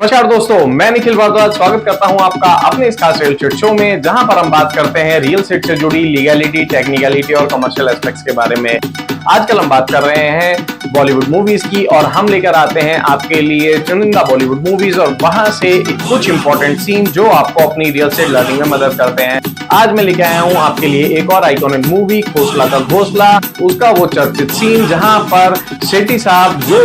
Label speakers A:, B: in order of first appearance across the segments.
A: नमस्कार दोस्तों, मैं निखिल भारद्वाज स्वागत करता हूं आपका अपने इस खास रियल एस्टेट शो में, जहां पर हम बात करते हैं रियल एस्टेट से जुड़ी लीगैलिटी, टेक्निकलिटी और कमर्शियल एस्पेक्ट्स के बारे में। आजकल हम बात कर रहे हैं बॉलीवुड मूवीज की और हम लेकर आते हैं आपके लिए चुनिंदा बॉलीवुड मूवीज और वहां से कुछ इंपॉर्टेंट सीन जो आपको अपनी रियल एस्टेट लर्निंग में मदद करते हैं। आज मैं लेके आया हूं आपके लिए एक और आइकॉनिक मूवी खोसला का घोसला, उसका वो चर्चित सीन जहां पर शेट्टी साहब जो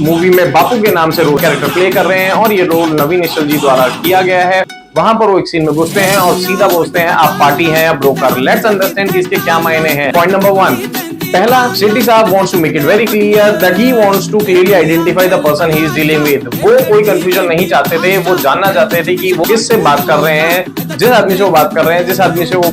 A: मूवी में बापू के नाम से रोल कैरेक्टर प्ले कर रहे हैं और ये रोल नवीन निश्चल जी द्वारा किया गया है। वहां पर वो एक सीन में घुसते हैं और सीधा बोलते हैं आप पार्टी हैं या ब्रोकर। लेट्स अंडरस्टैंड कि इसके क्या मायने हैं। पॉइंट नंबर 1, पहला, शेट्टी साहब wants to make it very clear that he wants to clearly identify the person he is dealing with. वो कोई कंफ्यूजन नहीं चाहते थे, वो जानना चाहते थे कि वो किससे बात कर रहे हैं, जिस आदमी से वो बात कर रहे हैं, जिस आदमी से वो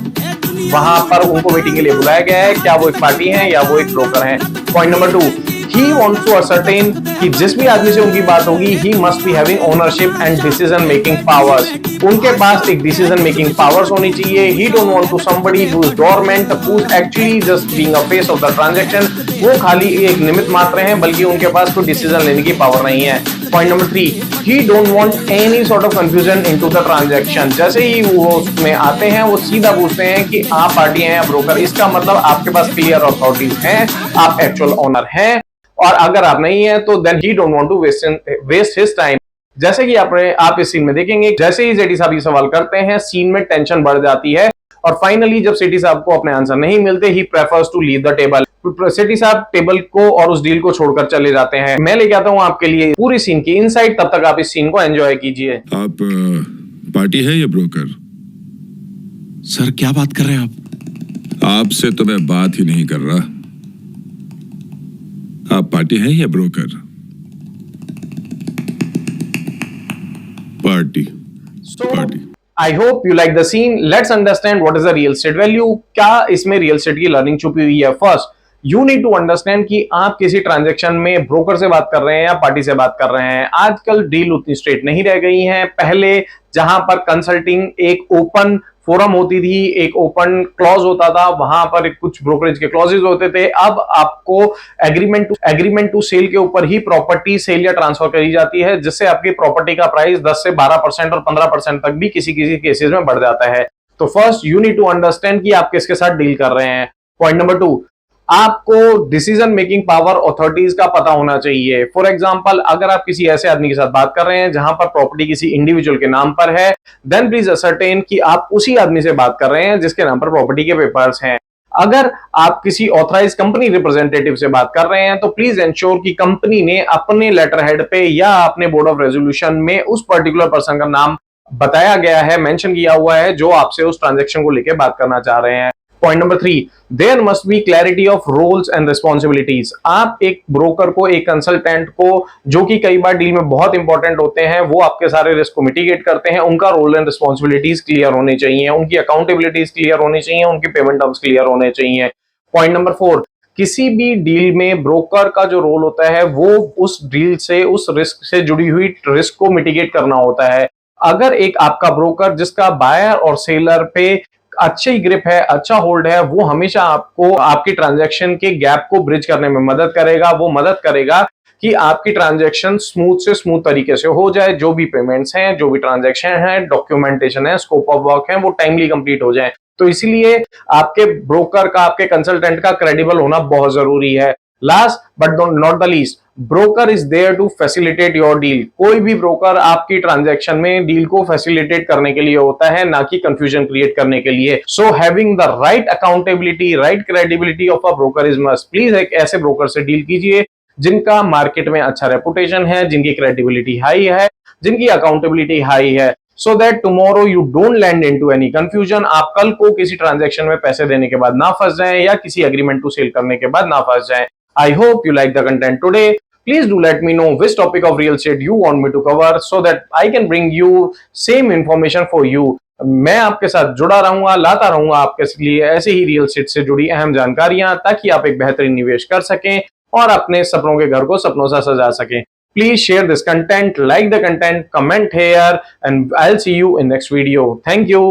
A: वहां पर उनको मीटिंग के लिए बुलाया गया है, क्या वो एक पार्टी है या वो एक ब्रोकर है। Point number 2, he wants to ascertain कि जिस भी आदमी से उनकी बात होगी he must be having ownership and decision making powers। उनके पास एक decision making powers होनी चाहिए। he don't want to somebody who is dormant, who is actually just being a face of the transaction। वो खाली एक निमित्त मात्र हैं, बल्कि उनके पास कोई डिसीजन लेने की पावर नहीं है। Point number 3, he don't want any sort of confusion into the transaction। जैसे ही वो उसमें आते हैं वो सीधा पूछते हैं कि आप पार्टी हैं या ब्रोकर। इसका मतलब आपके पास क्लियर अथॉरिटीज हैं, आप एक्चुअल ओनर हैं, और अगर आप नहीं है तो then he don't want to waste his time. जैसे कि आप इस सीन में देखेंगे, जैसे ही शेट्टी साहब ये सवाल करते हैं सीन में टेंशन बढ़ जाती है और फाइनली जब शेट्टी साहब को अपने आंसर नहीं मिलते he prefers to leave the table. Shetty साहब टेबल को और उस डील को छोड़कर चले जाते हैं। मैं लेके आता हूं आपके लिए पूरी सीन की इनसाइट, तब तक आप इस सीन को एंजॉय कीजिए।
B: आप पार्टी है या ब्रोकर?
C: सर क्या बात कर रहे हैं आप?
B: आपसे तो मैं बात ही नहीं कर रहा। आप पार्टी है या broker? Party. Party.
A: I hope you like the scene. Let's understand what is the real estate value. क्या इसमें रियल एस्टेट की लर्निंग छुपी हुई है। First, you need to understand कि आप किसी ट्रांजैक्शन में ब्रोकर से बात कर रहे हैं या पार्टी से बात कर रहे हैं। आजकल डील उतनी स्ट्रेट नहीं रह गई हैं। पहले जहां पर कंसल्टिंग एक ओपन फोरम होती थी, एक ओपन क्लॉज होता था, वहां पर कुछ ब्रोकरेज के क्लॉजेज होते थे। अब आपको एग्रीमेंट टू सेल के ऊपर ही प्रॉपर्टी सेल या ट्रांसफर करी जाती है, जिससे आपकी प्रॉपर्टी का प्राइस 10 से 12% और 15% तक भी किसी किसी केसेस में बढ़ जाता है। तो first you need to understand कि आप किसके साथ डील कर रहे हैं। पॉइंट नंबर 2, आपको डिसीजन मेकिंग पावर अथॉरिटीज का पता होना चाहिए। फॉर एग्जांपल, अगर आप किसी ऐसे आदमी के साथ बात कर रहे हैं जहां पर प्रॉपर्टी किसी इंडिविजुअल के नाम पर है, देन प्लीज असर्टेन कि आप उसी आदमी से बात कर रहे हैं जिसके नाम पर प्रॉपर्टी के पेपर्स हैं। अगर आप किसी ऑथराइज कंपनी रिप्रेजेंटेटिव से बात कर रहे हैं तो प्लीज एंश्योर कि कंपनी ने अपने लेटर हेड पे या अपने बोर्ड ऑफ रेजोल्यूशन में उस पर्टिकुलर पर्सन का नाम बताया गया है, मेंशन किया हुआ है, जो आपसे उस ट्रांजैक्शन को लेकर बात करना चाह रहे हैं। Point number 3, there must be clarity of roles and responsibilities. आप एक ब्रोकर को, एक कंसल्टेंट को, जो कि कई बार डील में बहुत इंपॉर्टेंट होते हैं, वो आपके सारे रिस्क को मिटिगेट करते हैं, उनका रोल एंड रिस्पॉन्सिबिलिटीज क्लियर होनी चाहिए, उनकी अकाउंटेबिलिटीज क्लियर होनी चाहिए, उनके पेमेंट टर्म्स क्लियर होने चाहिए। पॉइंट नंबर 4, किसी भी डील में ब्रोकर का जो रोल होता है वो उस डील से, उस रिस्क से जुड़ी हुई रिस्क को मिटिगेट करना होता है। अगर एक आपका ब्रोकर जिसका बायर और सेलर पे अच्छी ग्रिप है, अच्छा होल्ड है, वो हमेशा आपको आपकी ट्रांजैक्शन के गैप को ब्रिज करने में मदद करेगा। वो मदद करेगा कि आपकी ट्रांजैक्शन स्मूथ से स्मूथ तरीके से हो जाए, जो भी पेमेंट्स हैं, जो भी ट्रांजैक्शन है, डॉक्यूमेंटेशन है, स्कोप ऑफ वर्क है, वो टाइमली कंप्लीट हो जाए। तो इसीलिए आपके ब्रोकर का, आपके कंसल्टेंट का क्रेडिबल होना बहुत जरूरी है। Last but not the least, broker is there to facilitate your deal. कोई भी ब्रोकर आपकी ट्रांजैक्शन में डील को फैसिलिटेट करने के लिए होता है, ना कि कंफ्यूजन क्रिएट करने के लिए। So having the right accountability, right credibility of a broker is must. Please एक ऐसे ब्रोकर से डील कीजिए जिनका मार्केट में अच्छा रेपुटेशन है, जिनकी क्रेडिबिलिटी हाई है, जिनकी अकाउंटेबिलिटी हाई है, so that tomorrow you don't land into any confusion। आप कल को किसी ट्रांजैक्शन में पैसे देने के बाद ना फंस जाएं या किसी एग्रीमेंट टू सेल करने के बाद ना फंस जाएं। I hope you like the content today. Please do let me know which topic of real estate you want me to cover so that I can bring you same information for you। मैं आपके साथ जुड़ा रहूंगा, लाता रहूंगा आपके लिए ऐसे ही रियल एस्टेट से जुड़ी अहम जानकारियां, ताकि आप एक बेहतरीन निवेश कर सकें और अपने सपनों के घर को सपनों से सजा सकें। Please share this content, like the content, comment here, and I'll see you in next video. Thank you.